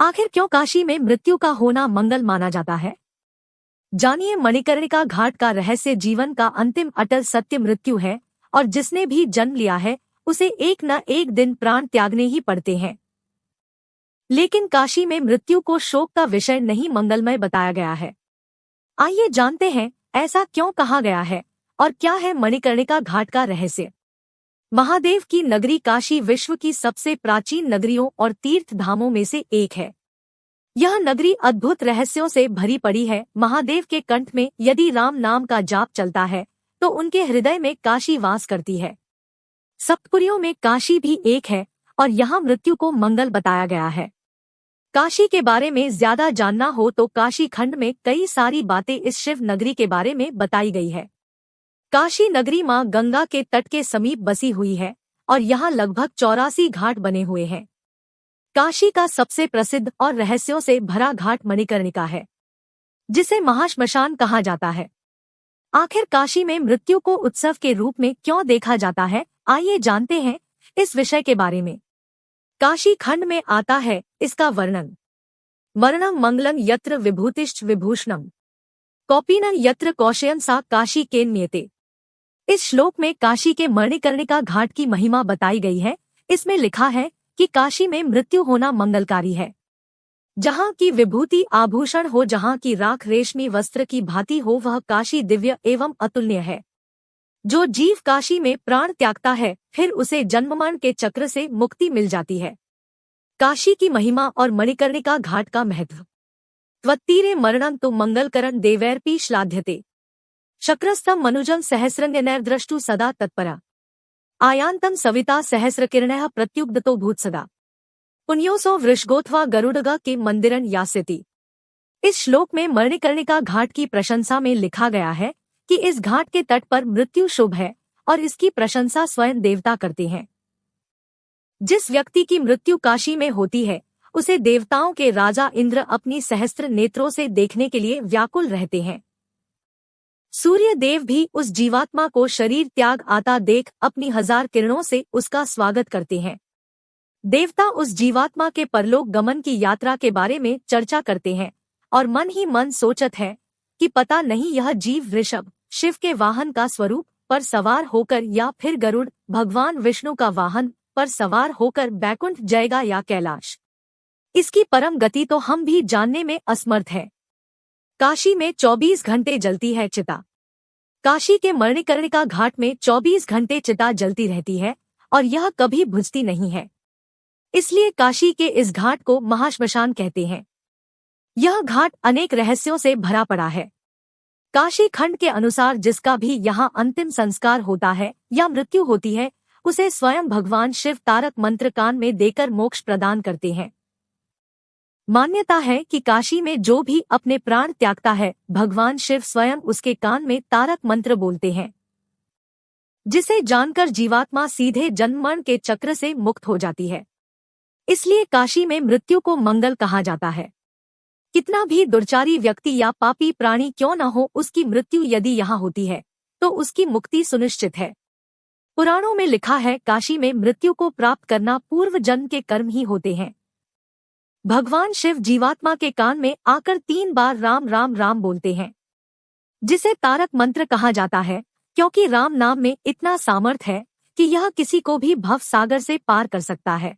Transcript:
आखिर क्यों काशी में मृत्यु का होना मंगल माना जाता है? जानिए, मणिकर्णिका घाट का रहस्य जीवन का अंतिम अटल सत्य मृत्यु है और जिसने भी जन्म लिया है उसे एक न एक दिन प्राण त्यागने ही पड़ते हैं। लेकिन काशी में मृत्यु को शोक का विषय नहीं मंगलमय बताया गया है। आइए जानते हैं ऐसा क्यों कहा गया है और क्या है मणिकर्णिका घाट का रहस्य। महादेव की नगरी काशी विश्व की सबसे प्राचीन नगरियों और तीर्थ धामों में से एक है। यह नगरी अद्भुत रहस्यों से भरी पड़ी है। महादेव के कंठ में यदि राम नाम का जाप चलता है तो उनके हृदय में काशी वास करती है। सप्तपुरियों में काशी भी एक है और यहाँ मृत्यु को मंगल बताया गया है। काशी के बारे में ज्यादा जानना हो तो काशी खंड में कई सारी बातें इस शिव नगरी के बारे में बताई गई है। काशी नगरी मां गंगा के तट के समीप बसी हुई है और यहाँ लगभग 84 घाट बने हुए हैं। काशी का सबसे प्रसिद्ध और रहस्यों से भरा घाट मणिकर्णिका है, जिसे महाश्मशान कहा जाता है। आखिर काशी में मृत्यु को उत्सव के रूप में क्यों देखा जाता है, आइए जानते हैं इस विषय के बारे में। काशी खंड में आता है इसका वर्णन। मरणं मंगलं यत्र विभूतिश्च विभूषणम्, कौपीनं यत्र कौशयं सा काशी केन्यते। इस श्लोक में काशी के मणिकर्णिका घाट की महिमा बताई गई है। इसमें लिखा है कि काशी में मृत्यु होना मंगलकारी है। जहाँ की विभूति आभूषण हो, जहाँ की राख रेशमी वस्त्र की भांति हो, वह काशी दिव्य एवं अतुलनीय है। जो जीव काशी में प्राण त्यागता है फिर उसे जन्ममरण के चक्र से मुक्ति मिल जाती है। काशी की महिमा और मणिकर्णिका घाट का महत्व। त्वत्तीरे मरणं तु मंगलकरं देवैरपि श्लाघ्यते, शक्रस्थं मनुजं सहस्रज्ञनैर्द्रष्टु सदा तत्परा, आयान्तं सविता सहस्रकिरणः प्रत्युग्धतो भूत्सदा, पुण्योऽसौ वृषगोऽथवा गरुडगा के मंदिरं यास्यति। इस श्लोक में मणिकर्णिका घाट की प्रशंसा में लिखा गया है कि इस घाट के तट पर मृत्यु शुभ है और इसकी प्रशंसा स्वयं देवता करते हैं। जिस व्यक्ति की मृत्यु काशी में होती है उसे देवताओं के राजा इंद्र अपनी सहस्त्र नेत्रों से देखने के लिए व्याकुल रहते हैं। सूर्य देव भी उस जीवात्मा को शरीर त्याग आता देख अपनी 1000 किरणों से उसका स्वागत करते हैं। देवता उस जीवात्मा के परलोक गमन की यात्रा के बारे में चर्चा करते हैं और मन ही मन सोचत है कि पता नहीं यह जीव वृषभ शिव के वाहन का स्वरूप पर सवार होकर या फिर गरुड़ भगवान विष्णु का वाहन पर सवार होकर बैकुंठ जाएगा या कैलाश। इसकी परम गति तो हम भी जानने में असमर्थ है। काशी में 24 घंटे जलती है चिता। काशी के मणिकर्णिका घाट में 24 घंटे चिता जलती रहती है और यह कभी बुझती नहीं है। इसलिए काशी के इस घाट को महाश्मशान कहते हैं। यह घाट अनेक रहस्यों से भरा पड़ा है। काशी खंड के अनुसार जिसका भी यहाँ अंतिम संस्कार होता है या मृत्यु होती है उसे स्वयं भगवान शिव तारक मंत्र कान में देकर मोक्ष प्रदान करते हैं। मान्यता है कि काशी में जो भी अपने प्राण त्यागता है भगवान शिव स्वयं उसके कान में तारक मंत्र बोलते हैं, जिसे जानकर जीवात्मा सीधे जन्म के चक्र से मुक्त हो जाती है। इसलिए काशी में मृत्यु को मंगल कहा जाता है। कितना भी दुर्चारी व्यक्ति या पापी प्राणी क्यों न हो, उसकी मृत्यु यदि यहाँ होती है तो उसकी मुक्ति सुनिश्चित है। पुराणों में लिखा है काशी में मृत्यु को प्राप्त करना पूर्व जन्म के कर्म ही होते हैं। भगवान शिव जीवात्मा के कान में आकर 3 बार राम राम राम बोलते हैं, जिसे तारक मंत्र कहा जाता है, क्योंकि राम नाम में इतना सामर्थ्य है कि यह किसी को भी भव सागर से पार कर सकता है।